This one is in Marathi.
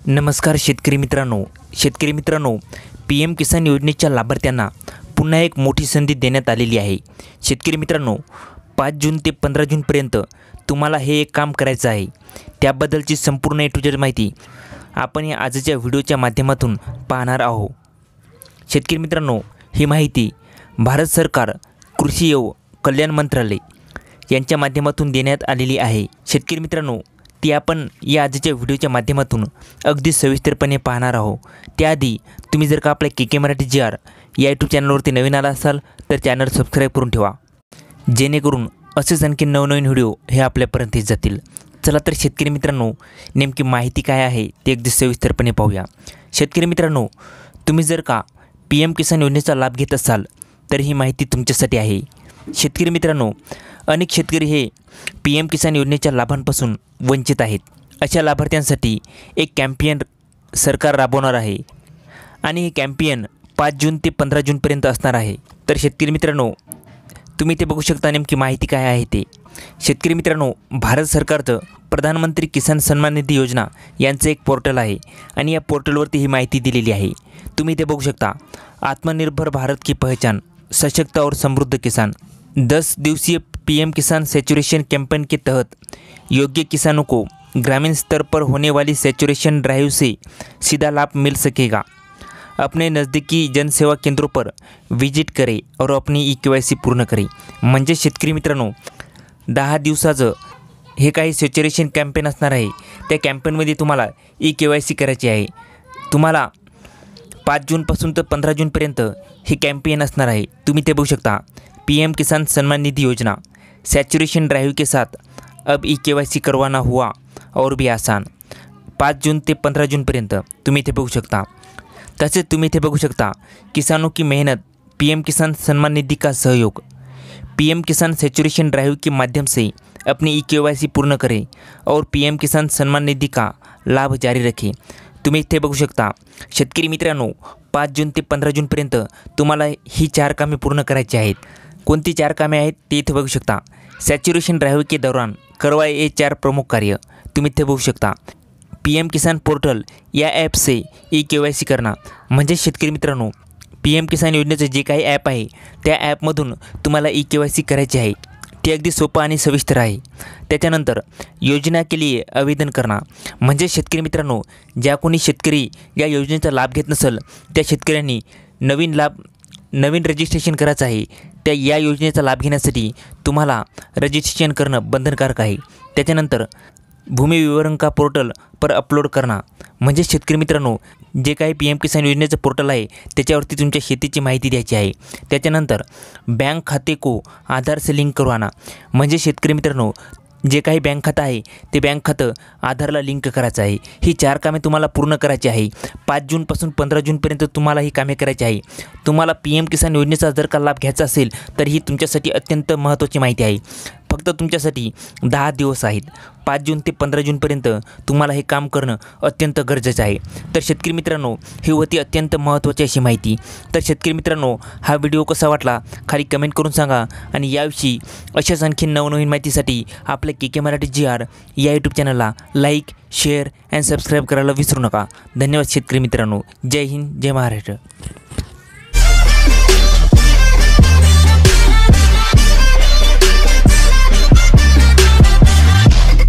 नमस्कार शेतकरी मित्रांनो, पी एम किसान योजनेच्या लाभार्थ्यांना पुन्हा एक मोठी संधी देण्यात आलेली आहे। शेतकरी मित्रांनो, 5 जून ते 15 जूनपर्यंत तुम्हाला हे एक काम करायचं आहे। त्याबद्दलची संपूर्ण ए टू झेड माहिती आपण या आजच्या व्हिडिओच्या माध्यमातून पाहणार आहोत। शेतकरी मित्रांनो, ही माहिती भारत सरकार कृषी व कल्याण मंत्रालय यांच्या माध्यमातून देण्यात आलेली आहे। शेतकरी मित्रांनो, ती आपण या आजच्या व्हिडिओच्या माध्यमातून अगदी सविस्तरपणे पाहणार आहोत। त्याआधी तुम्ही जर का आपल्या के मराठी GR या यूट्यूब चॅनलवरती नवीन आला असाल तर चॅनल सबस्क्राईब करून ठेवा, जेणेकरून असेच आणखी नवनवीन व्हिडिओ हे आपल्यापर्यंत येत जातील। चला तर शेतकरी मित्रांनो, नेमकी माहिती काय आहे ते अगदी सविस्तरपणे पाहूया। शेतकरी मित्रांनो, तुम्ही जर का पी एम किसान योजनेचा लाभ घेत असाल तर ही माहिती तुमच्यासाठी आहे। शेतकरी मित्रांनो, अनेक शेतकरी हे पी एम किसान योजनेच्या लाभांपासून वंचित आहेत। अशा लाभार्थ्यांसाठी एक कॅम्पेन सरकार राबवणार आहे आणि हे कॅम्पेन 5 जून ते 15 जूनपर्यंत असणार आहे। तर शेतकरी मित्रांनो, तुम्ही ते बघू शकता नेमकी माहिती काय आहे ते। शेतकरी मित्रांनो, भारत सरकारचं प्रधानमंत्री किसान सन्मान निधी योजना यांचं एक पोर्टल आहे आणि या पोर्टलवरती ही माहिती दिलेली आहे। तुम्ही ते बघू शकता, आत्मनिर्भर भारत की पहचान, सशक्त और समृद्ध किसान। 10 दिवसीय पीएम किसान सैचुरेशन कैंपेन के तहत योग्य किसानों को ग्रामीण स्तर पर होने वाली सैचुरेशन ड्राइव से सीधा लाभ मिल सकेगा। अपने नज़दीकी जनसेवा केंद्रों पर विजिट करें और अपनी KYC पूर्ण करें। म्हणजे शेतकरी मित्रांनो, 10 दिवसाचं हे काही सैचुरेशन कॅम्पेन असणार आहे। त्या कॅम्पेनमध्ये तुम्हाला KYC करायची आहे। तुम्हाला 5 जूनपासून तर 15 जूनपर्यंत हे कॅम्पेन असणार आहे। तुम्ही ते बघू शकता, पीएम किसान सम्मान निधि योजना सैचुरेशन ड्राइव के साथ अब KYC करवाना हुआ और भी आसान। 5 जून ते 15 जूनपर्यंत तुम्ही ते बघू शकता। तसेच तुम्ही ते बघू शकता, किसानों की मेहनत, पीएम किसान सम्मान निधि का सहयोग। पीएम किसान सैचुरेशन ड्राइव के माध्यम से अपनी KYC पूर्ण करें और पीएम किसान सम्मान निधि का लाभ जारी रखें। तुम्ही इथे बघू शकता। शेतकरी मित्रांनो, 5 जून ते 15 जूनपर्यंत तुम्हाला ही 4 कामे पूर्ण करायची आहेत। कोणती 4 कामे आहेत ते इथे बघू शकता। सैचुरेशन ड्राइव के दौरान करवाए ये 4 प्रमुख कार्य तुम्ही इथे बघू शकता। पीएम किसान पोर्टल या ॲप से KYC करना। म्हणजे शेतकरी मित्रांनो, पीएम किसान योजनेचं जे काही ॲप आहे त्या ॲपमधून तुम्हाला KYC करायची आहे। ते अगदी सोपं आणि सविस्तर आहे। त्याच्यानंतर योजना के लिए आवेदन करना। म्हणजे शेतकरी मित्रांनो, ज्या कोणी शेतकरी या योजनेचा लाभ घेत नसेल त्या शेतकऱ्यांनी नवीन रजिस्ट्रेशन करायचं आहे। त्या या योजनेचा लाभ घेण्यासाठी तुम्हाला रजिस्ट्रेशन करणं बंधनकारक आहे। त्याच्यानंतर भूमि विवरण का पोर्टल पर अपलोड करना। म्हणजे शेतकरी मित्रांनो, जे काही पी एम किसान योजनेचं पोर्टल आहे त्याच्यावरती तुमच्या शेतीची माहिती द्यायची आहे। त्याच्यानंतर बँक खाते को आधार से लिंक करवाना। म्हणजे शेतकरी मित्रांनो, जे काही बँक खातं आहे ते बँक खातं आधारला लिंक करायचं आहे। ही 4 कामे तुम्हाला पूर्ण करायची आहे। 5 जूनपासून 15 जूनपर्यंत तुम्हाला ही कामे करायची आहे। तुम्हाला पीएम किसान योजनेचा जर का लाभ घ्यायचा असेल तर ही तुमच्यासाठी अत्यंत महत्त्वाची माहिती आहे। फक्त तुमच्यासाठी 10 दिवस आहेत। 5 जून ते 15 जूनपर्यंत तुम्हाला हे काम करणं अत्यंत गरजेचं आहे। तर शेतकरी मित्रांनो, ही होती अत्यंत महत्त्वाची अशी माहिती। तर शेतकरी मित्रांनो, हा व्हिडिओ कसा वाटला खाली कमेंट करून सांगा आणि याविषयी अशाच आणखी नवनवीन माहितीसाठी आपल्या के मराठी GR या यूट्यूब चॅनलला लाईक, शेअर अँड सबस्क्राईब करायला विसरू नका। धन्यवाद शेतकरी मित्रांनो। जय हिंद, जय महाराष्ट्र।